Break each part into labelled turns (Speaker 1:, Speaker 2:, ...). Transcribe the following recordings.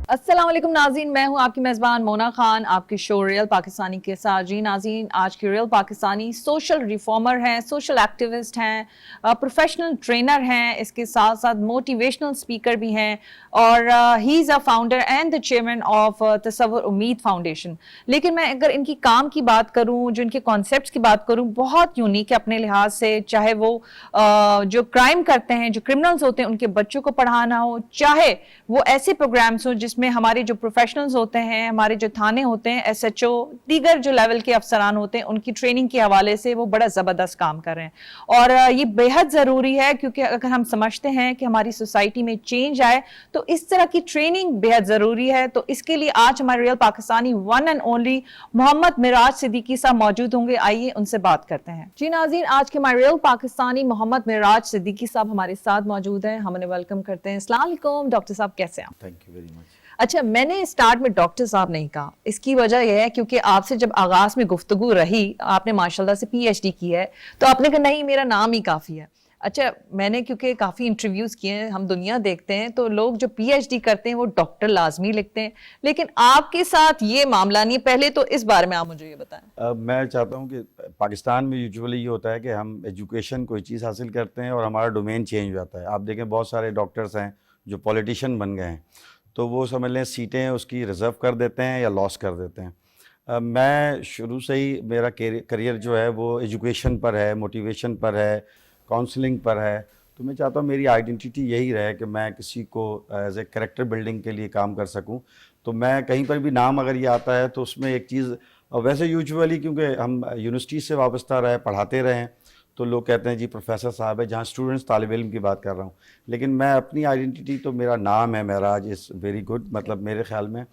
Speaker 1: السلام علیکم ناظرین، میں ہوں آپ کی میزبان مونا خان، آپ کی شو ریئل پاکستانی کے ساتھ. جی ناظرین، آج کی ریئل پاکستانی سوشل ریفارمر ہیں، سوشل ایکٹیوسٹ ہیں، پروفیشنل ٹرینر ہیں، اس کے ساتھ ساتھ موٹیویشنل اسپیکر بھی ہیں، اور he is a founder and the chairman of Tasawwur Umeed foundation. لیکن میں اگر ان کی کام کی بات کروں، جو ان کے کانسیپٹس کی بات کروں، بہت یونیک ہے اپنے لحاظ سے. چاہے وہ جو کرائم کرتے ہیں، جو کرمنلز ہوتے ہیں، ان کے بچوں کو پڑھانا ہو، چاہے وہ ایسے پروگرامز ہوں جس میں ہمارے جو پروفیشنلز ہوتے ہیں، ہمارے جو تھانے ہوتے ہیں، ایس ایچ او، دیگر جو لیول کے افسران ہوتے ہیں، ان کی ٹریننگ کے حوالے سے وہ بڑا زبردست کام کر رہے ہیں. اور یہ بے حد ضروری ہے، کیونکہ اگر ہم سمجھتے ہیں کہ ہماری سوسائٹی میں چینج آئے تو اس طرح کی ٹریننگ بے حد ضروری ہے. تو اس کے لیے آج ہمارے real Pakistani one and only Muhammad Meraj Siddiqui sahab موجود ہوں گے. آئیے ان سے بات کرتے ہیں. جی ناظرین، آج کے ہمارے ریئل پاکستانی محمد معراج صدیقی صاحب ہمارے ساتھ موجود ہیں. ہم انہیں ویلکم کرتے ہیں. السلام علیکم ڈاکٹر صاحب، کیسے ہیں آپ؟
Speaker 2: Thank you very much.
Speaker 1: اچھا، میں نے اسٹارٹ میں ڈاکٹر صاحب نہیں کہا، اس کی وجہ یہ ہے کیونکہ آپ سے جب آغاز میں گفتگو رہی، آپ نے ماشاءاللہ سے پی ایچ ڈی کی ہے، تو آپ نے کہا نہیں، میرا نام ہی کافی ہے. اچھا، میں نے کیونکہ کافی انٹرویوز کیے ہیں، ہم دنیا دیکھتے ہیں تو لوگ جو پی ایچ ڈی کرتے ہیں وہ ڈاکٹر لازمی لکھتے ہیں، لیکن آپ کے ساتھ یہ معاملہ نہیں. پہلے تو اس بارے میں آپ مجھے یہ بتائیں.
Speaker 2: میں چاہتا ہوں کہ پاکستان میں یوجولی یہ ہوتا ہے کہ ہم ایجوکیشن کوئی چیز حاصل کرتے ہیں اور ہمارا ڈومین چینج ہو جاتا ہے. آپ دیکھیں بہت سارے ڈاکٹرز ہیں جو پولیٹیشین بن گئے ہیں، تو وہ سمجھ لیں سیٹیں اس کی ریزرو کر دیتے ہیں یا لاس کر دیتے ہیں. میں شروع سے ہی میرا کریئر جو ہے وہ ایجوکیشن پر ہے، موٹیویشن پر ہے، کاؤنسلنگ پر ہے. تو میں چاہتا ہوں میری آئیڈینٹی یہی رہے کہ میں کسی کو ایز اے کریکٹر بلڈنگ کے لیے کام کر سکوں. تو میں کہیں پر بھی نام اگر یہ آتا ہے تو اس میں ایک چیز، ویسے یوجولی کیونکہ ہم یونیورسٹی سے وابستہ رہے، پڑھاتے رہے ہیں، تو لوگ کہتے ہیں جی پروفیسر صاحب ہے، جہاں اسٹوڈنٹس طالب علم کی بات کر رہا ہوں. لیکن میں اپنی آئیڈینٹی تو میرا نام ہے معراج از ویری گڈ، مطلب میرے خیال میں.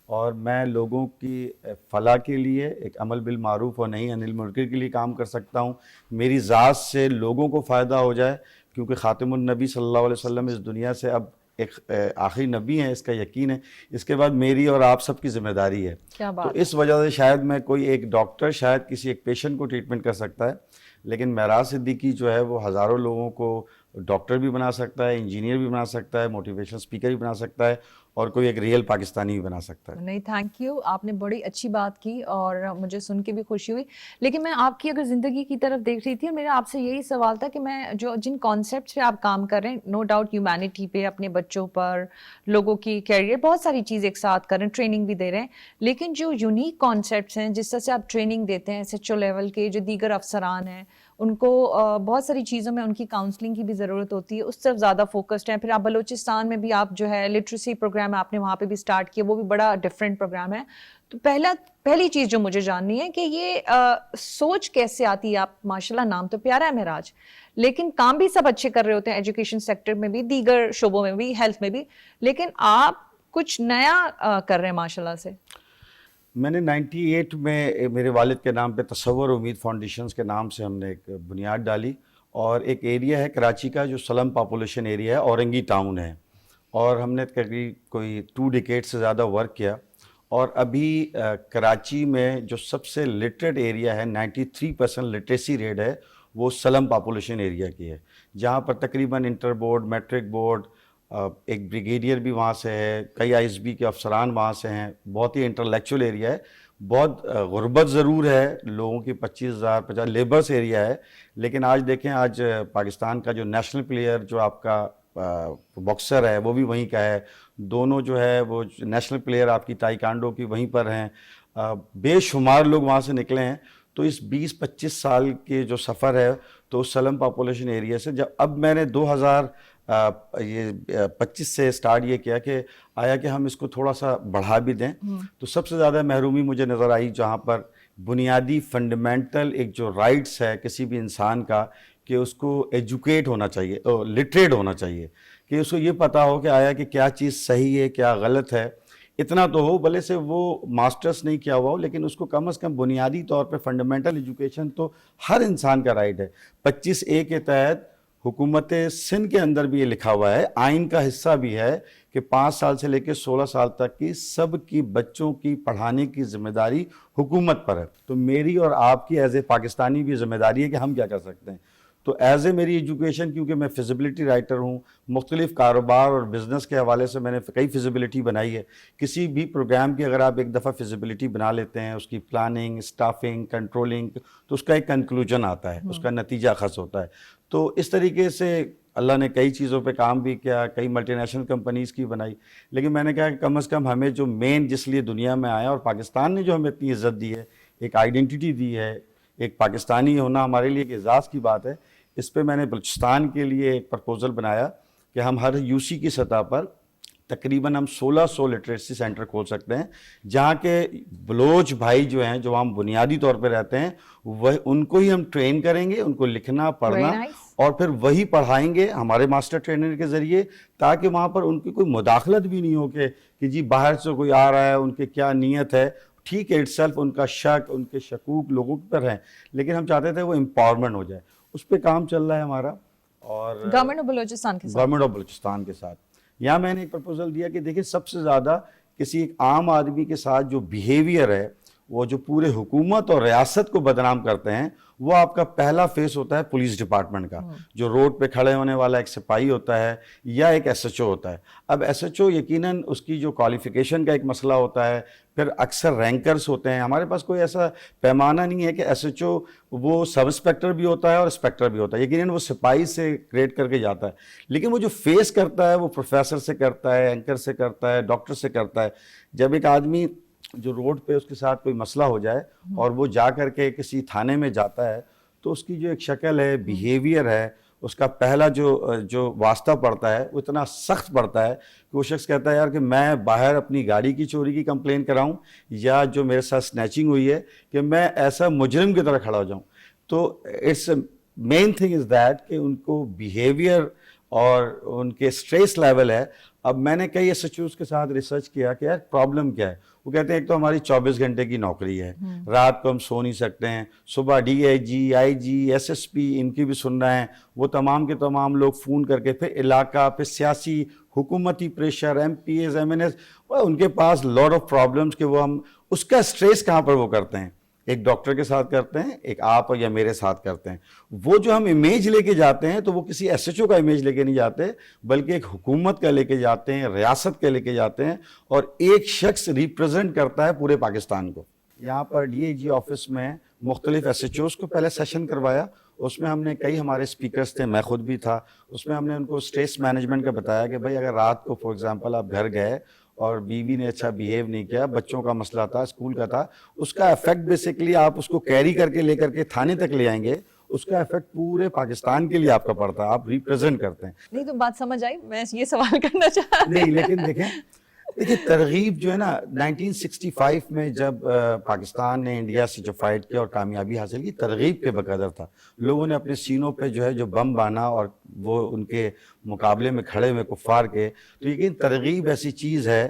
Speaker 2: اور میں لوگوں کی فلاح کے لیے، ایک عمل بالمعروف و نہی عن المنکر کے لیے کام کر سکتا ہوں. میری ذات سے لوگوں کو فائدہ ہو جائے، کیونکہ خاتم النبی صلی اللہ علیہ وسلم اس دنیا سے اب ایک آخری نبی ہیں، اس کا یقین ہے. اس کے بعد میری اور آپ سب کی ذمہ داری ہے. تو اس وجہ سے شاید میں کوئی ایک ڈاکٹر شاید کسی ایک پیشنٹ کو ٹریٹمنٹ کر سکتا ہے، لیکن معراج صدیقی جو ہے وہ ہزاروں لوگوں کو ڈاکٹر بھی بنا سکتا ہے، انجینئر بھی بنا سکتا ہے، موٹیویشنل اسپیکر بھی بنا سکتا ہے، اور کوئی ایک ریئل پاکستانی بھی بنا سکتا ہے.
Speaker 1: نہیں، تھینک یو، آپ نے بڑی اچھی بات کی اور مجھے سن کے بھی خوشی ہوئی. لیکن میں آپ کی اگر زندگی کی طرف دیکھ رہی تھی، اور میرا آپ سے یہی سوال تھا کہ میں جن کانسیپٹس پہ آپ کام کر رہے ہیں، نو ڈاؤٹ ہیومینٹی پہ، اپنے بچوں پر، لوگوں کی کیریئر، بہت ساری چیز ایک ساتھ کر رہے ہیں، ٹریننگ بھی دے رہے ہیں. لیکن جو یونیک کانسیپٹس ہیں، جس طرح سے آپ ٹریننگ دیتے ہیں ایس ایچ او لیول کے، جو دیگر افسران ہیں، ان کو بہت ساری چیزوں میں ان کی کاؤنسلنگ کی بھی ضرورت ہوتی ہے، اس طرف زیادہ فوکسڈ ہیں. پھر آپ بلوچستان میں بھی آپ جو ہے لٹریسی پروگرام آپ نے وہاں پہ بھی اسٹارٹ کیا، وہ بھی بڑا ڈفرینٹ پروگرام ہے. تو پہلی چیز جو مجھے جاننی ہے کہ یہ سوچ کیسے آتی ہے؟ آپ ماشاءاللہ نام تو پیارا ہے معراج، لیکن کام بھی سب اچھے کر رہے ہوتے ہیں، ایجوکیشن سیکٹر میں بھی، دیگر شعبوں میں بھی، ہیلتھ میں بھی، لیکن آپ کچھ نیا کر رہے ہیں ماشاءاللہ سے.
Speaker 2: میں نے 98 میں میرے والد کے نام پہ تصور امید فاؤنڈیشنز کے نام سے ہم نے ایک بنیاد ڈالی، اور ایک ایریا ہے کراچی کا جو سلم پاپولیشن ایریا ہے، اورنگی ٹاؤن ہے، اور ہم نے کوئی 2 ڈیکیڈ سے زیادہ ورک کیا. اور ابھی کراچی میں جو سب سے لٹریٹ ایریا ہے، 93% لٹریسی ریٹ ہے، وہ سلم پاپولیشن ایریا کی ہے، جہاں پر تقریباً انٹر بورڈ، میٹرک بورڈ، ایک بریگیڈیئر بھی وہاں سے ہے، کئی آئی ایس بی کے افسران وہاں سے ہیں. بہت ہی انٹلیکچوئل ایریا ہے. بہت غربت ضرور ہے، لوگوں کی 25,000 لیبرس ایریا ہے. لیکن آج دیکھیں، آج پاکستان کا جو نیشنل پلیئر جو آپ کا باکسر ہے وہ بھی وہیں کا ہے. دونوں جو ہے وہ نیشنل پلیئر آپ کی تائیکانڈو کی وہیں پر ہیں. بے شمار لوگ وہاں سے نکلے ہیں. تو اس 20-25 سال کے جو سفر ہے، تو سلم پاپولیشن ایریا سے اب میں نے 2025 سے سٹارٹ یہ کیا کہ آیا کہ ہم اس کو تھوڑا سا بڑھا بھی دیں. تو سب سے زیادہ محرومی مجھے نظر آئی جہاں پر بنیادی فنڈامنٹل ایک جو رائٹس ہے کسی بھی انسان کا، کہ اس کو ایجوکیٹ ہونا چاہیے، لٹریٹ ہونا چاہیے، کہ اس کو یہ پتا ہو کہ آیا کہ کیا چیز صحیح ہے، کیا غلط ہے. اتنا تو ہو، بھلے سے وہ ماسٹرز نہیں کیا ہوا ہو، لیکن اس کو کم از کم بنیادی طور پہ فنڈامنٹل ایجوکیشن تو ہر انسان کا رائٹ ہے. 25A کے تحت حکومت سندھ کے اندر بھی یہ لکھا ہوا ہے، آئین کا حصہ بھی ہے، کہ 5 سال سے لے کے 16 سال تک کی سب کی بچوں کی پڑھانے کی ذمہ داری حکومت پر ہے. تو میری اور آپ کی ایز اے پاکستانی بھی ذمہ داری ہے کہ ہم کیا کر سکتے ہیں. تو ایز اے میری ایجوکیشن، کیونکہ میں فیزیبلٹی رائٹر ہوں، مختلف کاروبار اور بزنس کے حوالے سے میں نے کئی فیزیبلٹی بنائی ہے. کسی بھی پروگرام کی اگر آپ ایک دفعہ فیزیبلٹی بنا لیتے ہیں، اس کی پلاننگ، اسٹافنگ، کنٹرولنگ، تو اس کا ایک کنکلوژن آتا ہے، اس کا نتیجہ اخذ ہوتا ہے. تو اس طریقے سے اللہ نے کئی چیزوں پہ کام بھی کیا، کئی ملٹی نیشنل کمپنیز کی بنائی. لیکن میں نے کہا کہ کم از کم ہمیں جو مین جس لیے دنیا میں آیا، اور پاکستان نے جو ہمیں اتنی عزت دی ہے، ایک آئیڈینٹی دی ہے، ایک پاکستانی ہونا ہمارے لیے ایک اعزاز کی بات ہے. اس پہ میں نے بلوچستان کے لیے ایک پرپوزل بنایا کہ ہم ہر یو سی کی سطح پر تقریباً ہم 1600 لٹریسی سینٹر کھول سکتے ہیں، جہاں کے بلوچ بھائی جو ہیں، جو ہم بنیادی طور پہ رہتے ہیں، وہ ان کو ہی ہم ٹرین کریں گے، ان کو لکھنا پڑھنا، اور پھر وہی پڑھائیں گے ہمارے ماسٹر ٹرینر کے ذریعے، تاکہ وہاں پر ان کی کوئی مداخلت بھی نہیں ہو کہ جی باہر سے کوئی آ رہا ہے، ان کی کیا نیت ہے. ٹھیک ہے، اٹ سیلف ان کا شک، ان کے شکوک لوگوں پر ہیں، لیکن ہم چاہتے تھے وہ امپاورمنٹ ہو جائے. اس پہ کام چل رہا ہے ہمارا، اور
Speaker 1: گورنمنٹ آف بلوچستان کے ساتھ.
Speaker 2: گورنمنٹ آف بلوچستان کے ساتھ. یہاں میں نے ایک پرپوزل دیا کہ دیکھیں، سب سے زیادہ کسی ایک عام آدمی کے ساتھ جو بیہیویئر ہے، وہ جو پورے حکومت اور ریاست کو بدنام کرتے ہیں، وہ آپ کا پہلا فیس ہوتا ہے پولیس ڈپارٹمنٹ کا. جو روڈ پہ کھڑے ہونے والا ایک سپاہی ہوتا ہے یا ایک ایس ایچ او ہوتا ہے. اب ایس ایچ او یقیناً اس کی جو کوالیفیکیشن کا ایک مسئلہ ہوتا ہے، پھر اکثر رینکرز ہوتے ہیں. ہمارے پاس کوئی ایسا پیمانہ نہیں ہے کہ ایس ایچ او وہ سب انسپیکٹر بھی ہوتا ہے اور انسپیکٹر بھی ہوتا ہے. یقیناً وہ سپاہی سے گریڈ کر کے جاتا ہے، لیکن وہ جو فیس کرتا ہے وہ پروفیسر سے کرتا ہے، اینکر سے کرتا ہے، ڈاکٹر سے کرتا ہے. جب ایک آدمی جو روڈ پہ اس کے ساتھ کوئی مسئلہ ہو جائے اور وہ جا کر کے کسی تھانے میں جاتا ہے، تو اس کی جو ایک شکل ہے، بیہیویئر ہے، اس کا پہلا جو واسطہ پڑتا ہے وہ اتنا سخت پڑتا ہے کہ وہ شخص کہتا ہے یار کہ میں باہر اپنی گاڑی کی چوری کی کمپلین کراؤں، یا جو میرے ساتھ سنیچنگ ہوئی ہے کہ میں ایسا مجرم کی طرح کھڑا ہو جاؤں. تو it's main thing is that کہ ان کو بیہیویئر اور ان کے اسٹریس لیول ہے. اب میں نے کئی ایس ایچ اوز کے ساتھ ریسرچ کیا کہ یار پرابلم کیا ہے. وہ کہتے ہیں ایک تو ہماری 24 گھنٹے کی نوکری ہے، رات کو ہم سو نہیں سکتے ہیں، صبح D I G, I G, S S P ان کی بھی سن رہے ہیں، وہ تمام کے تمام لوگ فون کر کے، پھر علاقہ، پھر سیاسی حکومتی pressure, M P As, M N As, ان کے پاس لاٹ آف پرابلمس کہ وہ ہم اس کا اسٹریس کہاں پر وہ کرتے ہیں. ایک ڈاکٹر کے ساتھ کرتے ہیں، ایک آپ یا میرے ساتھ کرتے ہیں. وہ جو ہم امیج لے کے جاتے ہیں تو وہ کسی ایس ایچ او کا امیج لے کے نہیں جاتے، بلکہ ایک حکومت کا لے کے جاتے ہیں، ریاست کا لے کے جاتے ہیں، اور ایک شخص ریپرزینٹ کرتا ہے پورے پاکستان کو. یہاں پر ڈی اے جی آفس میں مختلف ایس ایچ اوز کو پہلے سیشن کروایا. اس میں ہم نے کئی ہمارے اسپیکرز تھے، میں خود بھی تھا. اس میں ہم نے ان کو اسٹریس مینجمنٹ کا بتایا کہ بھائی اگر رات کو فار ایگزامپل آپ گھر گئے اور بیوی نے اچھا بیہیو نہیں کیا، بچوں کا مسئلہ تھا، اسکول کا تھا، اس کا افیکٹ بیسیکلی آپ اس کو کیری کر کے لے کر کے تھانے تک لے آئیں گے، اس کا افیکٹ پورے پاکستان کے لیے آپ کا پڑتا ہے. آپ ریپرزینٹ کرتے ہیں.
Speaker 1: نہیں تو بات سمجھ آئی، میں یہ سوال کرنا چاہ رہی
Speaker 2: نہیں، لیکن دیکھیں ترغیب جو ہے نا 1965 میں جب پاکستان نے انڈیا سے جو فائٹ کیا اور کامیابی حاصل کی، ترغیب کے بقدر تھا. لوگوں نے اپنے سینوں پہ جو ہے جو بم بانا اور وہ ان کے مقابلے میں کھڑے ہوئے کفار کے. تو یقین ترغیب ایسی چیز ہے،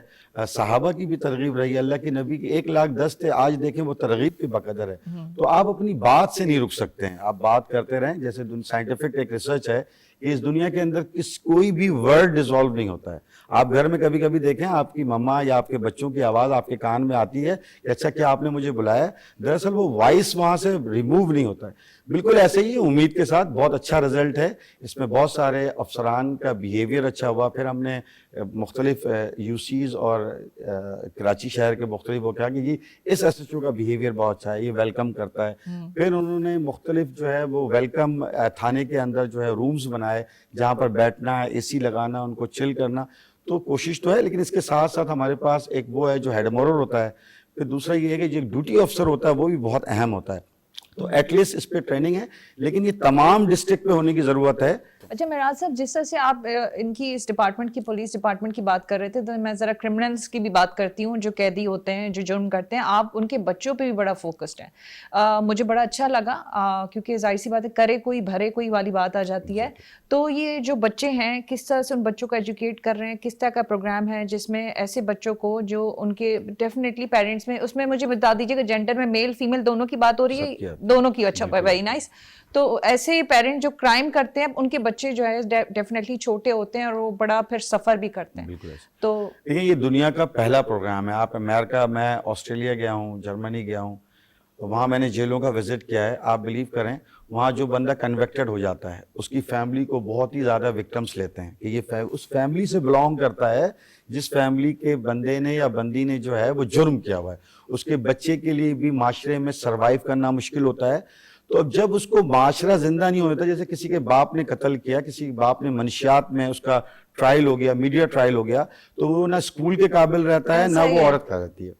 Speaker 2: صحابہ کی بھی ترغیب رہی ہے، اللہ کے نبی کے 1,10,000 تھے، آج دیکھیں وہ ترغیب کے بقدر ہے. تو آپ اپنی بات سے نہیں رک سکتے ہیں، آپ بات کرتے رہیں. جیسے سائنٹیفک ایک ریسرچ ہے کہ اس دنیا کے اندر کوئی بھی ورڈ ڈیزالو نہیں ہوتا ہے. آپ گھر میں کبھی کبھی دیکھیں آپ کی مما یا آپ کے بچوں کی آواز آپ کے کان میں آتی ہے کہ اچھا کیا آپ نے مجھے بلایا، دراصل وہ وائس وہاں سے ریموو نہیں ہوتا ہے. بالکل ایسے ہی امید کے ساتھ بہت اچھا رزلٹ ہے. اس میں بہت سارے افسران کا بیہیویئر اچھا ہوا. پھر ہم نے مختلف یو سیز اور کراچی شہر کے مختلف وہ کہا کہ جی اس ایس ایچ او کا بیہیویئر بہت اچھا ہے، یہ ویلکم کرتا ہے. پھر انہوں نے مختلف جو ہے وہ ویلکم تھانے کے اندر جو ہے رومز بنائے جہاں پر بیٹھنا، اے سی لگانا، ان کو چل کرنا. تو کوشش تو ہے، لیکن اس کے ساتھ ساتھ ہمارے پاس ایک وہ ہے جو ہیڈ مورر ہوتا ہے. پھر دوسرا یہ ہے کہ جو ڈیوٹی آفیسر ہوتا ہے وہ بھی بہت اہم ہوتا ہے. تو ایٹ لیسٹ اس پہ ٹریننگ ہے، لیکن یہ تمام ڈسٹرکٹ پہ ہونے کی ضرورت ہے.
Speaker 1: اچھا معراج صاحب، جس طرح سے آپ ان کی اس ڈپارٹمنٹ کی پولیس ڈپارٹمنٹ کی بات کر رہے تھے، تو میں ذرا کرمنلز کی بھی بات کرتی ہوں جو قیدی ہوتے ہیں، جو جرم کرتے ہیں. آپ ان کے بچوں پہ بھی بڑا فوکسڈ ہیں. مجھے بڑا اچھا لگا کیونکہ ظاہر سی بات ہے کرے کوئی بھرے کوئی والی بات آ جاتی ہے. تو یہ جو بچے ہیں کس طرح سے ان بچوں کو ایجوکیٹ کر رہے ہیں، کس طرح کا پروگرام ہے جس میں ایسے بچوں کو جو ان کے ڈیفینیٹلی پیرنٹس میں، اس میں مجھے بتا دیجیے کہ جینڈر میں میل فیمیل دونوں کی بات ہو رہی ہے؟ دونوں کی. اچھا، ویری نائس. تو ایسے پیرنٹ جو کرائم کرتے ہیں ان کے بچے جو ہے ڈیفینیٹلی چھوٹے ہوتے ہیں اور وہ بڑا پھر سفر بھی کرتے ہیں. تو
Speaker 2: دیکھیں یہ دنیا کا پہلا پروگرام ہے. آپ امریکہ، میں آسٹریلیا گیا ہوں، جرمنی گیا ہوں، وہاں میں نے جیلوں کا وزٹ کیا ہے. آپ بلیو کریں وہاں جو بندہ کنوکٹڈ ہو جاتا ہے اس کی فیملی کو بہت ہی زیادہ وکٹمس لیتے ہیں کہ یہ اس فیملی سے بلانگ کرتا ہے جس فیملی کے بندے نے یا بندی نے جو ہے وہ جرم کیا ہوا ہے. اس کے بچے کے لیے بھی معاشرے میں سروائیو کرنا مشکل ہوتا ہے. تو اب جب اس کو معاشرہ زندہ نہیں ہوتا, جیسے کسی کے باپ نے قتل کیا, کسی باپ نے منشیات میں اس کا ٹرائل ہو گیا, میڈیا ٹرائل ہو گیا, تو وہ نہ اسکول کے قابل رہتا ہے نہ وہ عورت کا رہتی ہے.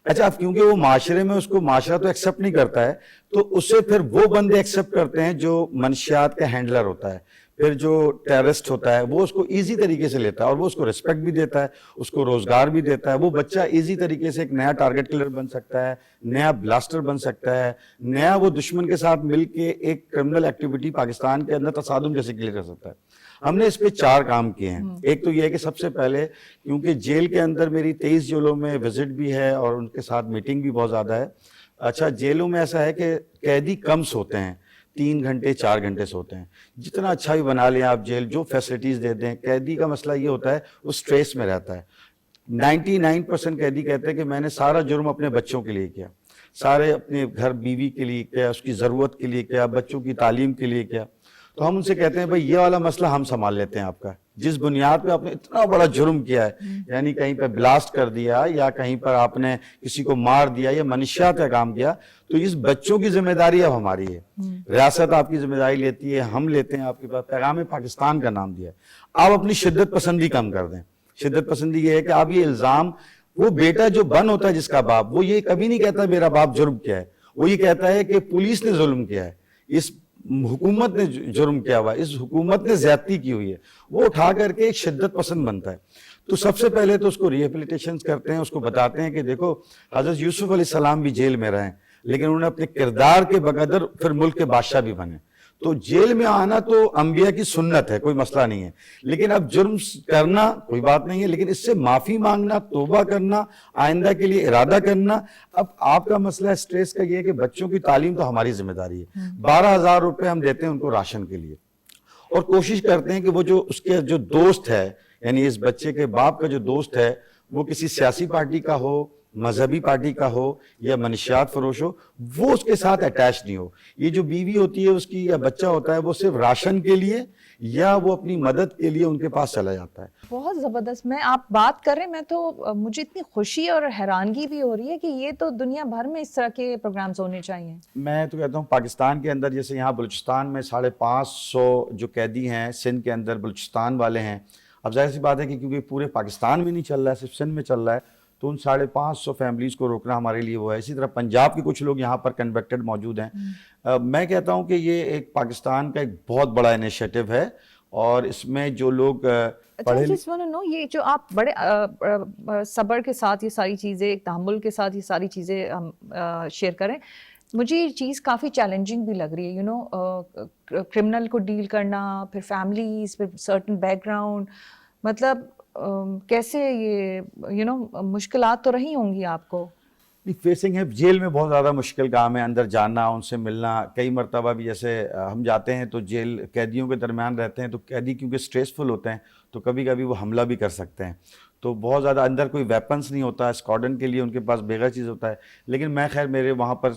Speaker 2: اچھا اب کیونکہ وہ معاشرے میں اس کو معاشرہ تو ایکسیپٹ نہیں کرتا ہے, تو اسے پھر وہ بندے ایکسیپٹ کرتے ہیں جو منشیات کا ہینڈلر ہوتا ہے, پھر جو ٹیررسٹ ہوتا ہے وہ اس کو ایزی طریقے سے لیتا ہے اور وہ اس کو ریسپیکٹ بھی دیتا ہے, اس کو روزگار بھی دیتا ہے. وہ بچہ ایزی طریقے سے ایک نیا ٹارگٹ کلر بن سکتا ہے, نیا بلاسٹر بن سکتا ہے, نیا وہ دشمن کے ساتھ مل کے ایک کرمنل ایکٹیویٹی پاکستان کے اندر تصادم جیسے کلیئر کر سکتا ہے. ہم نے اس پہ 4 کام کیے ہیں. ایک تو یہ ہے کہ سب سے پہلے کیونکہ جیل کے اندر میری 23 جیلوں میں وزٹ بھی ہے اور ان کے ساتھ میٹنگ بھی بہت زیادہ ہے. اچھا جیلوں میں ایسا ہے کہ قیدی کم سوتے ہیں, 3 گھنٹے 4 گھنٹے سوتے ہیں. جتنا اچھا بھی بنا لیں آپ جیل, جو فیسلٹیز دے دیں, قیدی کا مسئلہ یہ ہوتا ہے وہ سٹریس میں رہتا ہے. 99% قیدی کہتے ہیں کہ میں نے سارا جرم اپنے بچوں کے لیے کیا, سارے اپنے گھر بیوی کے لیے کیا, اس کی ضرورت کے لیے کیا, بچوں کی تعلیم کے لیے کیا. تو ہم ان سے کہتے ہیں بھائی یہ والا مسئلہ ہم سنبھال لیتے ہیں آپ کا. جس بنیاد پہ آپ نے اتنا بڑا جرم کیا ہے, یعنی کہیں پہ بلاسٹ کر دیا یا کہیں پر آپ نے کسی کو مار دیا یا منشیات کا کام کیا, تو اس بچوں کی ذمہ داری اب ہماری ہے. ریاست آپ کی ذمہ داری لیتی ہے, ہم لیتے ہیں. آپ کے پاس پیغام پاکستان کا نام دیا ہے. آپ اپنی شدت پسندی کم کر دیں. شدت پسندی یہ ہے کہ آپ یہ الزام, وہ بیٹا جو بن ہوتا ہے جس کا باپ, وہ یہ کبھی نہیں کہتا میرا باپ جرم کیا ہے, وہ یہ کہتا ہے کہ پولیس نے ظلم کیا ہے, اس حکومت نے جرم کیا ہوا ہے, اس حکومت نے زیادتی کی ہوئی ہے. وہ اٹھا کر کے ایک شدت پسند بنتا ہے. تو سب سے پہلے تو اس کو ریہیبلیٹیشن کرتے ہیں, اس کو بتاتے ہیں کہ دیکھو حضرت یوسف علیہ السلام بھی جیل میں رہے, لیکن انہوں نے اپنے کردار کے بقدر پھر ملک کے بادشاہ بھی بنے. تو جیل میں آنا تو انبیاء کی سنت ہے, کوئی مسئلہ نہیں ہے. لیکن اب جرم کرنا کوئی بات نہیں ہے, لیکن اس سے معافی مانگنا, توبہ کرنا, آئندہ کے لیے ارادہ کرنا. اب آپ کا مسئلہ اسٹریس کا یہ ہے کہ بچوں کی تعلیم تو ہماری ذمہ داری ہے. 12,000 روپے ہم دیتے ہیں ان کو راشن کے لیے, اور کوشش کرتے ہیں کہ وہ جو اس کے جو دوست ہے, یعنی اس بچے کے باپ کا جو دوست ہے, وہ کسی سیاسی پارٹی کا ہو, مذہبی پارٹی کا ہو یا منشیات فروش ہو, وہ اس کے ساتھ اٹیچ نہیں ہو. یہ جو بیوی ہوتی ہے اس کی یا بچہ ہوتا ہے, وہ صرف راشن کے لیے یا وہ اپنی مدد کے لیے ان کے پاس چلا جاتا ہے.
Speaker 1: بہت زبردست. میں آپ بات کر رہے ہیں, میں تو مجھے اتنی خوشی اور حیرانگی بھی ہو رہی ہے کہ یہ تو دنیا بھر میں اس طرح کے پروگرامز ہونے چاہیے.
Speaker 2: میں تو کہتا ہوں پاکستان کے اندر, جیسے یہاں بلوچستان میں 550 جو قیدی ہیں, سندھ کے اندر بلوچستان والے ہیں. اب ظاہر سی بات ہے کہ کیونکہ پورے پاکستان میں نہیں چل رہا ہے, صرف سندھ میں چل رہا ہے, تو ان 550 فیملیز کو روکنا ہمارے لیے وہ ہے. اسی طرح پنجاب کے کچھ لوگ یہاں پر کنوکٹڈ موجود ہیں. میں کہتا ہوں کہ یہ ایک پاکستان کا ایک بہت بڑا انیشیٹو ہے, اور اس میں جو لوگ
Speaker 1: یہ جو آپ بڑے صبر کے ساتھ یہ ساری چیزیں, تحمل کے ساتھ یہ ساری چیزیں شیئر کریں, مجھے یہ چیز کافی چیلنجنگ بھی لگ رہی ہے. یو نو کرمنل کو ڈیل کرنا, پھر فیملیز, پھر سرٹن بیک گراؤنڈ, مطلب کیسے یہ مشکلات تو رہی ہوں گی آپ کو.
Speaker 2: فیسنگ ہے. جیل میں بہت زیادہ مشکل کام ہے, اندر جانا, ان سے ملنا. کئی مرتبہ بھی جیسے ہم جاتے ہیں تو جیل قیدیوں کے درمیان رہتے ہیں, تو قیدی کیونکہ سٹریسفل ہوتے ہیں تو کبھی کبھی وہ حملہ بھی کر سکتے ہیں. تو بہت زیادہ اندر کوئی ویپنس نہیں ہوتا, اسکواڈن کے لیے ان کے پاس بغیر چیز ہوتا ہے. لیکن میں خیر میرے وہاں پر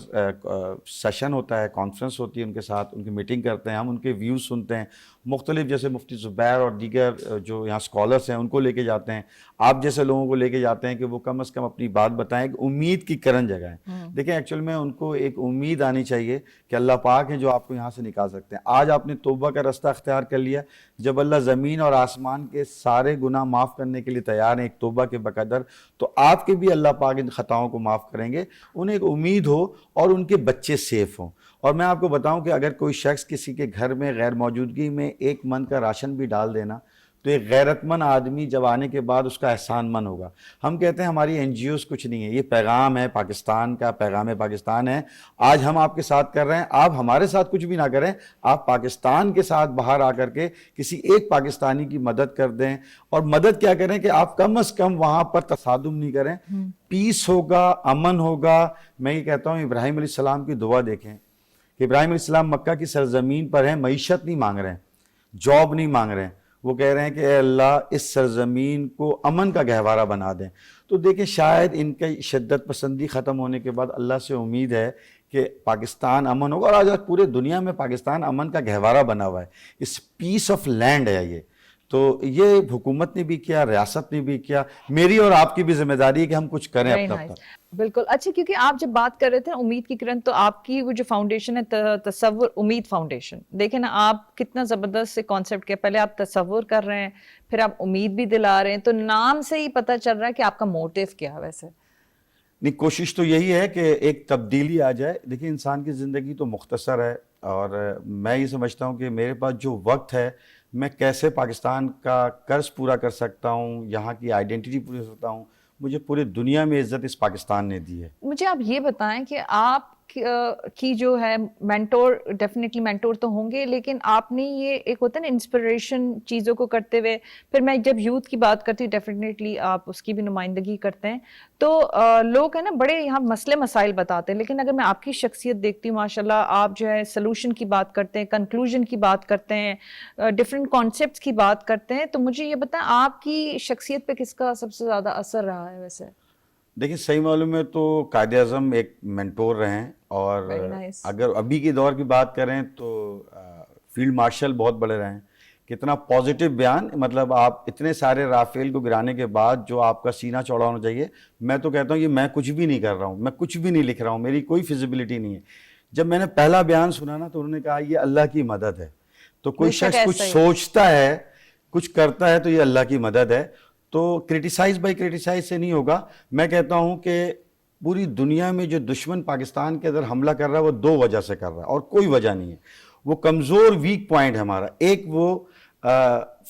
Speaker 2: سیشن ہوتا ہے, کانفرنس ہوتی ہے ان کے ساتھ, ان کی میٹنگ کرتے ہیں ہم, ان کے ویوز سنتے ہیں. مختلف جیسے مفتی زبیر اور دیگر جو یہاں اسکالرس ہیں ان کو لے کے جاتے ہیں, آپ جیسے لوگوں کو لے کے جاتے ہیں کہ وہ کم از کم اپنی بات بتائیں, کہ امید کی کرن جگہ ہے. دیکھیں ایکچوئل میں ان کو ایک امید آنی چاہیے کہ اللہ پاک ہے جو آپ کو یہاں سے نکال سکتے ہیں. آج آپ نے توبہ کا رستہ اختیار کر لیا, جب اللہ زمین اور آسمان کے سارے گناہ معاف کرنے کے لیے تیار ہیں ایک توبہ کے بقدر, تو آپ کے بھی اللہ پاک ان خطاؤں کو معاف کریں گے. انہیں ایک امید ہو اور ان کے بچے سیف ہوں. اور میں آپ کو بتاؤں کہ اگر کوئی شخص کسی کے گھر میں غیر موجودگی میں 1 منتھ کا راشن بھی ڈال دینا, تو ایک غیرت مند آدمی جب آنے کے بعد اس کا احسان مند ہوگا. ہم کہتے ہیں ہماری NGOs کچھ نہیں ہے, یہ پیغام ہے پاکستان کا, پیغام پاکستان ہے. آج ہم آپ کے ساتھ کر رہے ہیں, آپ ہمارے ساتھ کچھ بھی نہ کریں, آپ پاکستان کے ساتھ باہر آ کر کے کسی ایک پاکستانی کی مدد کر دیں. اور مدد کیا کریں کہ آپ کم از کم وہاں پر تصادم نہیں کریں, پیس ہوگا, امن ہوگا. میں یہ کہتا ہوں ابراہیم علیہ السلام کی دعا دیکھیں کہ ابراہیم علیہ السلام مکہ کی سرزمین پر ہیں, معیشت نہیں مانگ رہے ہیں, جاب نہیں مانگ رہے ہیں, وہ کہہ رہے ہیں کہ اے اللہ اس سرزمین کو امن کا گہوارہ بنا دیں. تو دیکھیں شاید ان کی شدت پسندی ختم ہونے کے بعد اللہ سے امید ہے کہ پاکستان امن ہوگا, اور آج پورے دنیا میں پاکستان امن کا گہوارہ بنا ہوا ہے, اس پیس آف لینڈ ہے یہ. تو یہ حکومت نے بھی کیا, ریاست نے بھی کیا, میری اور آپ کی بھی ذمہ داری ہے کہ ہم کچھ کریں
Speaker 1: Very
Speaker 2: اپنا
Speaker 1: nice.
Speaker 2: اپنا.
Speaker 1: بالکل اچھا, کیونکہ آپ جب بات کر رہے تھے امید کی کرن, تو آپ کی وہ جو فاؤنڈیشن ہے تصور امید فاؤنڈیشن, دیکھیں نا آپ کتنا زبردست سے کانسیپٹ کیا, پہلے آپ تصور کر رہے ہیں, پھر آپ امید بھی دلا رہے ہیں, تو نام سے ہی پتہ چل رہا ہے کہ آپ کا موٹیو کیا ہے. ویسے
Speaker 2: نہیں, کوشش تو یہی ہے کہ ایک تبدیلی آ جائے. دیکھیں انسان کی زندگی تو مختصر ہے, اور میں یہ سمجھتا ہوں کہ میرے پاس جو وقت ہے میں کیسے پاکستان کا قرض پورا کر سکتا ہوں, یہاں کی آئیڈینٹی پوری کر سکتا ہوں. مجھے پورے دنیا میں عزت اس پاکستان نے دی ہے.
Speaker 1: مجھے آپ یہ بتائیں کہ آپ کی جو ہے مینٹور, ڈیفینیٹلی مینٹور تو ہوں گے, لیکن آپ نے یہ ایک ہوتا ہے نا انسپریشن چیزوں کو کرتے ہوئے, پھر میں جب یوتھ کی بات کرتی ہوں ڈیفینیٹلی آپ اس کی بھی نمائندگی کرتے ہیں, تو لوگ ہیں نا بڑے یہاں مسئلے مسائل بتاتے ہیں, لیکن اگر میں آپ کی شخصیت دیکھتی ہوں ماشاءاللہ, آپ جو ہے سلوشن کی بات کرتے ہیں, کنکلوژن کی بات کرتے ہیں, ڈفرینٹ کانسیپٹس کی بات کرتے ہیں, تو مجھے یہ بتائیں آپ کی شخصیت پہ کس کا سب سے زیادہ اثر رہا ہے. ویسے
Speaker 2: دیکھیں صحیح معلوم ہے تو قائد اعظم ایک مینٹور رہے ہیں, اور
Speaker 1: Very nice.
Speaker 2: اگر ابھی کے دور کی بات کریں تو فیلڈ مارشل بہت بڑے رہے ہیں. کتنا پازیٹیو بیان, مطلب آپ اتنے سارے رافیل کو گرانے کے بعد جو آپ کا سینہ چوڑا ہونا چاہیے. میں تو کہتا ہوں کہ میں کچھ بھی نہیں کر رہا ہوں, میں کچھ بھی نہیں لکھ رہا ہوں, میری کوئی فیزیبلٹی نہیں ہے. جب میں نے پہلا بیان سنا نا تو انہوں نے کہا یہ اللہ کی مدد ہے. تو کوئی شخص کچھ سوچتا ہے, کچھ کرتا ہے, تو یہ اللہ کی مدد ہے. تو کرٹیسائز بائی کرٹیسائز سے نہیں ہوگا. میں کہتا ہوں کہ پوری دنیا میں جو دشمن پاکستان کے اندر حملہ کر رہا ہے وہ دو وجہ سے کر رہا ہے, اور کوئی وجہ نہیں ہے. وہ کمزور ویک پوائنٹ ہے ہمارا. ایک وہ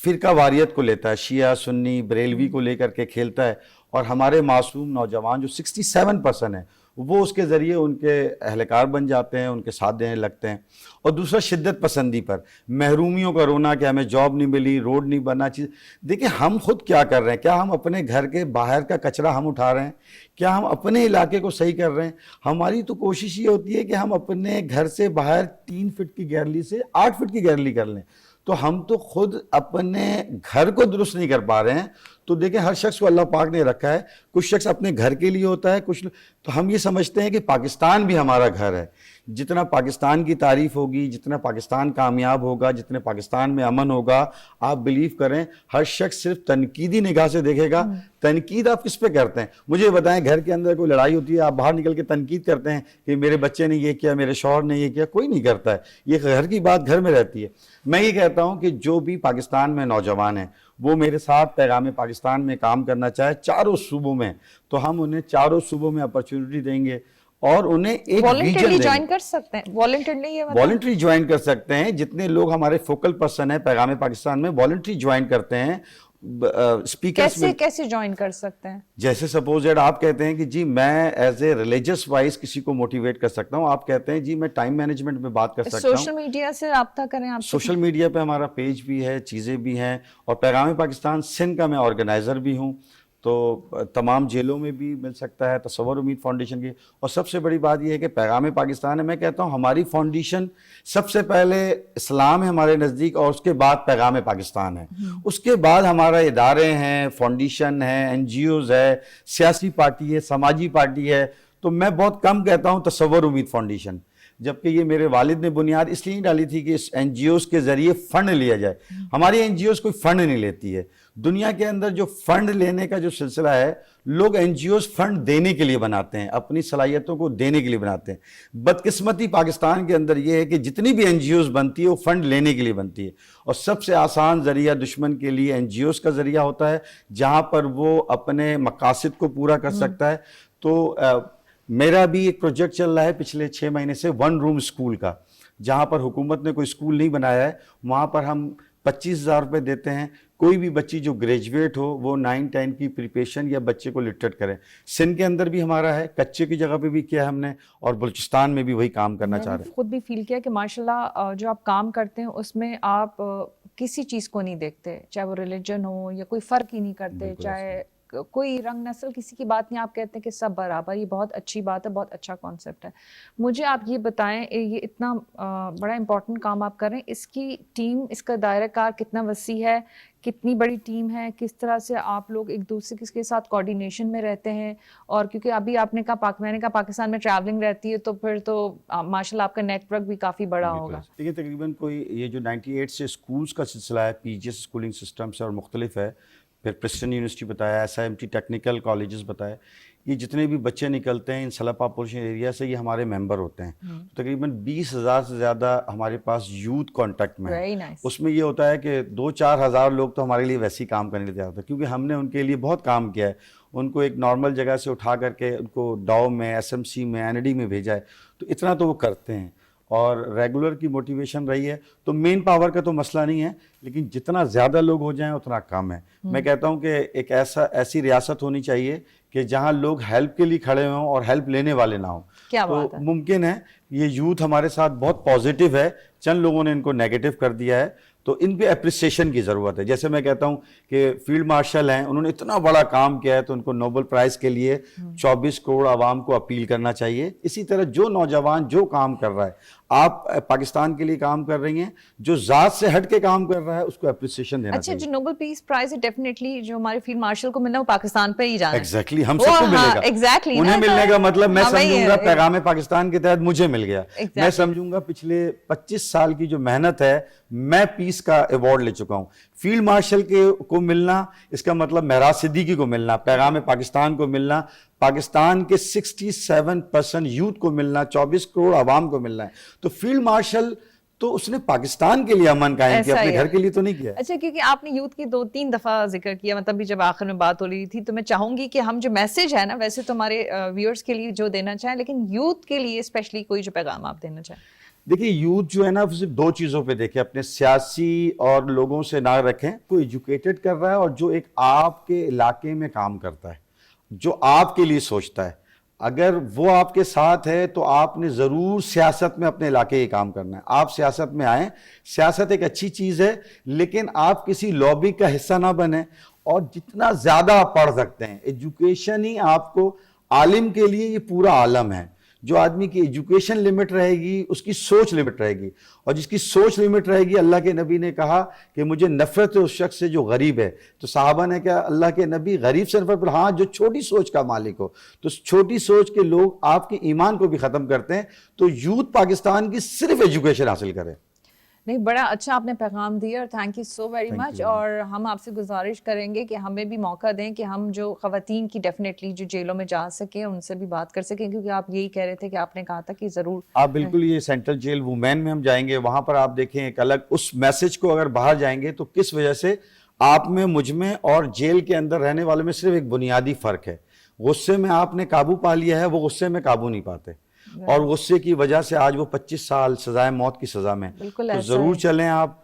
Speaker 2: فرقہ واریت کو لیتا ہے, شیعہ سنی بریلوی کو لے کر کے کھیلتا ہے, اور ہمارے معصوم نوجوان جو 67% ہیں وہ اس کے ذریعے ان کے اہلکار بن جاتے ہیں, ان کے ساتھ دینے لگتے ہیں. اور دوسرا شدت پسندی پر, محرومیوں کا رونا کہ ہمیں جاب نہیں ملی, روڈ نہیں بنا. چیز دیکھیں ہم خود کیا کر رہے ہیں, کیا ہم اپنے گھر کے باہر کا کچرا ہم اٹھا رہے ہیں, کیا ہم اپنے علاقے کو صحیح کر رہے ہیں. ہماری تو کوشش یہ ہوتی ہے کہ ہم اپنے گھر سے باہر 3 فٹ کی گیلری سے 8 فٹ کی گیلری کر لیں. تو ہم تو خود اپنے گھر کو درست نہیں کر پا رہے ہیں. تو دیکھیں ہر شخص کو اللہ پاک نے رکھا ہے, کچھ شخص اپنے گھر کے لیے ہوتا ہے, کچھ تو ہم یہ سمجھتے ہیں کہ پاکستان بھی ہمارا گھر ہے. جتنا پاکستان کی تعریف ہوگی, جتنا پاکستان کامیاب ہوگا, جتنے پاکستان میں امن ہوگا, آپ بلیو کریں ہر شخص صرف تنقیدی نگاہ سے دیکھے گا. تنقید آپ کس پہ کرتے ہیں مجھے بتائیں. گھر کے اندر کوئی لڑائی ہوتی ہے, آپ باہر نکل کے تنقید کرتے ہیں کہ میرے بچے نے یہ کیا, میرے شوہر نے یہ کیا. کوئی نہیں کرتا ہے. یہ گھر کی بات گھر میں رہتی ہے. میں یہ کہتا ہوں کہ جو بھی پاکستان میں نوجوان ہیں وہ میرے ساتھ پیغام پاکستان میں کام کرنا چاہے چاروں صوبوں میں, تو ہم انہیں چاروں صوبوں میں اپرچونٹی دیں گے, اور انہیں ایک
Speaker 1: والنٹرلی جوائن کر سکتے ہیں.
Speaker 2: والنٹری جوائن کر سکتے ہیں. جتنے لوگ ہمارے فوکل پرسن ہیں پیغام پاکستان میں والنٹری جوائن کرتے ہیں. اسپیکرز میں
Speaker 1: کیسے جوائن کر سکتے ہیں؟
Speaker 2: جیسے سپوز دیٹ آپ کہتے ہیں کہ جی میں ایز اے ریلیجس وائز کسی کو موٹیویٹ کر سکتا ہوں, آپ کہتے ہیں جی میں ٹائم مینجمنٹ میں بات کر سکتا ہوں,
Speaker 1: سوشل میڈیا سے رابطہ کریں. آپ
Speaker 2: سوشل میڈیا پہ ہمارا پیج بھی ہے, چیزیں بھی ہیں, اور پیغام پاکستان سندھ کا میں آرگنائزر بھی ہوں. تو تمام جیلوں میں بھی مل سکتا ہے تصور امید فاؤنڈیشن کی. اور سب سے بڑی بات یہ ہے کہ پیغام پاکستان ہے, میں کہتا ہوں ہماری فاؤنڈیشن سب سے پہلے اسلام ہے ہمارے نزدیک, اور اس کے بعد پیغام پاکستان ہے. اس کے بعد ہمارا ادارے ہیں, فاؤنڈیشن ہے, این جی اوز ہے, سیاسی پارٹی ہے, سماجی پارٹی ہے. تو میں بہت کم کہتا ہوں تصور امید فاؤنڈیشن, جبکہ یہ میرے والد نے بنیاد اس لیے ڈالی تھی کہ اس این جی اوز کے ذریعے فنڈ لیا جائے. ہماری این جی اوز کوئی فنڈ نہیں لیتی ہے. دنیا کے اندر جو فنڈ لینے کا جو سلسلہ ہے, لوگ این جی اوز فنڈ دینے کے لیے بناتے ہیں, اپنی صلاحیتوں کو دینے کے لیے بناتے ہیں. بدقسمتی پاکستان کے اندر یہ ہے کہ جتنی بھی این جی اوز بنتی ہے وہ فنڈ لینے کے لیے بنتی ہے, اور سب سے آسان ذریعہ دشمن کے لیے این جی اوز کا ذریعہ ہوتا ہے, جہاں پر وہ اپنے مقاصد کو پورا کر سکتا ہے. تو میرا بھی ایک پروجیکٹ چل رہا ہے پچھلے 6 مہینے سے, 1 روم اسکول کا, جہاں پر حکومت نے کوئی اسکول نہیں بنایا ہے. وہاں پر ہم 25,000 روپے دیتے ہیں. کوئی بھی بچی جو گریجویٹ ہو وہ 9-10 کی پریپریشن یا بچے کو لٹریٹ کرے. سندھ کے اندر بھی ہمارا ہے, کچے کی جگہ پہ بھی کیا ہم نے, اور بلوچستان میں بھی وہی کام کرنا چاہ رہے ہیں.
Speaker 1: خود بھی فیل کیا کہ ماشاءاللہ جو آپ کام کرتے ہیں اس میں آپ کسی چیز کو نہیں دیکھتے, چاہے وہ ریلیجن ہو یا کوئی فرق ہی نہیں کرتے, چاہے کوئی رنگ نسل کسی کی بات نہیں, آپ کہتے ہیں کہ سب برابر. یہ بہت اچھی بات ہے, بہت اچھا کانسیپٹ ہے. مجھے آپ یہ بتائیں, یہ اتنا بڑا امپورٹنٹ کام آپ کر رہے ہیں, اس کی ٹیم, اس کا دائرہ کار کتنا وسیع ہے کتنی بڑی ٹیم ہے, کس طرح سے آپ لوگ ایک دوسرے کے ساتھ کوآرڈینیشن میں رہتے ہیں, اور کیونکہ ابھی آپ نے کہا میں نے کہا پاکستان میں ٹریولنگ رہتی ہے تو پھر تو ماشاء اللہ آپ کا نیٹ ورک بھی کافی بڑا ہوگا.
Speaker 2: دیکھیے تقریباً کوئی یہ جو 98 سے اسکولس کا سلسلہ ہے, پی جی ایس اسکولنگ سسٹم سے اور مختلف ہے, پھر پرسٹن یونیورسٹی بتایا, SIMT ٹیکنیکل کالجز بتایا, یہ جتنے بھی بچے نکلتے ہیں ان سلا پاپولیشن ایریا سے یہ ہمارے ممبر ہوتے ہیں. تقریباً 20,000 سے زیادہ ہمارے پاس یوتھ کانٹیکٹ میں ہے. اس میں یہ ہوتا ہے کہ 2-4 ہزار لوگ تو ہمارے لیے ویسے ہی کام کرنے کے لیے تیار ہوتے ہیں, کیونکہ ہم نے ان کے لیے بہت کام کیا ہے. ان کو ایک نارمل جگہ سے اٹھا کر کے ان کو ڈاؤ میں, SMC میں, ND میں بھیجا ہے, تو اتنا تو وہ کرتے ہیں. اور ریگولر کی موٹیویشن رہی ہے, تو مین پاور کا تو مسئلہ نہیں ہے, لیکن جتنا زیادہ لوگ ہو جائیں اتنا کم ہے. میں کہتا ہوں کہ ایک ایسی ریاست ہونی چاہیے کہ جہاں لوگ ہیلپ کے لیے کھڑے ہوں اور ہیلپ لینے والے نہ ہوں. تو ممکن ہے یہ یوتھ ہمارے ساتھ بہت پازیٹیو ہے, چند لوگوں نے ان کو نیگیٹو کر دیا ہے, تو ان پہ اپریسیشن کی ضرورت ہے. جیسے میں کہتا ہوں کہ فیلڈ مارشل ہیں, انہوں نے اتنا بڑا کام کیا ہے, تو ان کو نوبل پرائز کے لیے 24 کروڑ عوام کو اپیل کرنا چاہیے. اسی طرح جو نوجوان جو کام کر رہا ہے, آپ پاکستان کے لیے کام کر رہی ہیں, جو ذات سے ہٹ کے کام کر رہا ہے اس کو اپریسیشن دینا چاہیے.
Speaker 1: اچھا, جو نوبل پیس پرائز ہے ڈیفینیٹلی جو ہمارے فیلڈ مارشل کو ملنا وہ پاکستان پہ ہی جانا ہے.
Speaker 2: ایگزیکٹلی, ہم سب کو ملے گا. انہیں ملنے کا مطلب میں سمجھوں گا پیغام پاکستان کے تحت مجھے مل گیا. میں سمجھوں گا پچھلے 25 سال کی جو محنت ہے, میں پیس کا ایوارڈ لے چکا ہوں. فیلڈ مارشل کو ملنا, اس کا مطلب مہراج صدیقی کو ملنا, پیغام پاکستان کو ملنا, پاکستان کے 67% یوتھ کو ملنا, 24 کروڑ عوام کو ملنا ہے. تو فیلڈ مارشل تو اس نے پاکستان کے لیے امن قائم کیا, اپنے گھر کے لیے تو نہیں کیا.
Speaker 1: اچھا, کیونکہ آپ نے یوتھ کی 2-3 دفعہ ذکر کیا, مطلب بھی جب آخر میں بات ہو رہی تھی, تو میں چاہوں گی کہ ہم جو میسج ہے نا, ویسے تو ہمارے ویورز کے لیے جو دینا چاہیں, لیکن یوتھ کے لیے اسپیشلی کوئی جو پیغام آپ دینا چاہیں.
Speaker 2: دیکھیے یوتھ جو ہے نا, صرف 2 چیزوں پہ دیکھیں, اپنے سیاسی اور لوگوں سے نہ رکھیں. کوئی ایجوکیٹڈ کر رہا ہے اور جو ایک آپ کے علاقے میں کام کرتا ہے, جو آپ کے لیے سوچتا ہے, اگر وہ آپ کے ساتھ ہے تو آپ نے ضرور سیاست میں اپنے علاقے کا کام کرنا ہے. آپ سیاست میں آئیں, سیاست ایک اچھی چیز ہے, لیکن آپ کسی لابی کا حصہ نہ بنیں. اور جتنا زیادہ آپ پڑھ سکتے ہیں, ایجوکیشن ہی آپ کو, عالم کے لیے یہ پورا عالم ہے. جو آدمی کی ایجوکیشن لمٹ رہے گی اس کی سوچ لمٹ رہے گی, اور جس کی سوچ لمٹ رہے گی, اللہ کے نبی نے کہا کہ مجھے نفرت ہے اس شخص سے جو غریب ہے. تو صحابہ نے کہا اللہ کے نبی غریب سے نفرت, پر ہاں جو چھوٹی سوچ کا مالک ہو. تو چھوٹی سوچ کے لوگ آپ کے ایمان کو بھی ختم کرتے ہیں. تو یوتھ پاکستان کی صرف ایجوکیشن حاصل کرے.
Speaker 1: نہیں, بڑا اچھا آپ نے پیغام دیا, اور thank you so very much. اور ہم آپ سے گزارش کریں گے کہ ہمیں بھی موقع دیں کہ ہم جو خواتین کی ڈیفینیٹلی جو جیلوں میں جا سکیں ان سے بھی بات کر سکیں, کیونکہ آپ یہی کہہ رہے تھے کہ آپ نے کہا تھا کہ ضرور
Speaker 2: آپ بالکل, یہ سینٹرل جیل وومین میں ہم جائیں گے, وہاں پر آپ دیکھیں ایک الگ اس میسج کو, اگر باہر جائیں گے تو کس وجہ سے آپ میں, مجھ میں اور جیل کے اندر رہنے والے میں صرف ایک بنیادی فرق ہے. غصے میں آپ نے قابو پا لیا ہے, وہ غصے میں قابو نہیں پاتے, اور غصے کی وجہ سے آج وہ 25 سال سزائے موت کی سزا میں. تو ضرور چلیں آپ,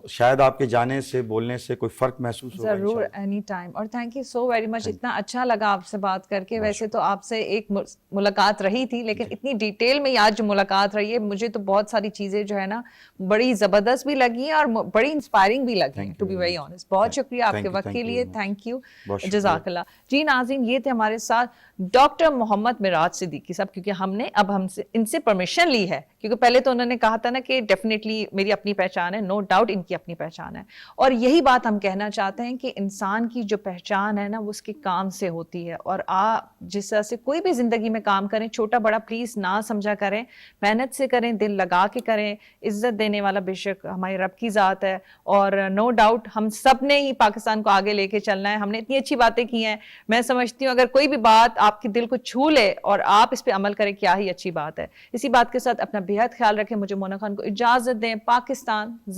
Speaker 2: شاید آپ کے جانے سے, بولنے سے کوئی فرق محسوس ہوگا
Speaker 1: ضرور, اینی ٹائم. اور thank you so very much, اتنا اچھا لگا آپ سے بات کر کے. ویسے تو آپ سے ایک ملاقات رہی تھی, لیکن اتنی ڈیٹیل میں آج جو ملاقات رہی ہے, مجھے تو بہت ساری چیزیں جو ہے نا بڑی زبردست بھی لگی ہیں اور بڑی انسپائرنگ بھی لگی ہیں, ٹو بی ویری آنیسٹ. بہت شکریہ آپ کے وقت کے لیے, تھینک یو, جزاک اللہ. جی ناظرین, یہ تھے ہمارے ساتھ ڈاکٹر محمد مہراج صدیقی صاحب, کیونکہ ہم نے اب ان سے پرمیشن لی ہے, کیونکہ پہلے تو انہوں نے کہا تھا نا کہ ڈیفینیٹلی میری اپنی پہچان ہے, نو ڈاؤٹ ان کی اپنی پہچان ہے. اور یہی بات ہم کہنا چاہتے ہیں کہ انسان کی جو پہچان ہے نا وہ اس کے کام سے ہوتی ہے. اور آپ جس طرح سے کوئی بھی زندگی میں کام کریں, چھوٹا بڑا پلیز نہ سمجھا کریں, محنت سے کریں, دل لگا کے کریں. عزت دینے والا بے شک ہمارے رب کی ذات ہے, اور نو ڈاؤٹ ہم سب نے ہی پاکستان کو آگے لے کے چلنا ہے. ہم نے اتنی اچھی باتیں کی ہیں, میں سمجھتی ہوں اگر کوئی بھی بات آپ کے دل کو چھو لے اور آپ اس پہ عمل کریں, کیا ہی اچھی بات ہے. اسی بات کے ساتھ اپنا بے حد خیال رکھیں. مجھے مونا خان کو اجازت دیں. پاکستان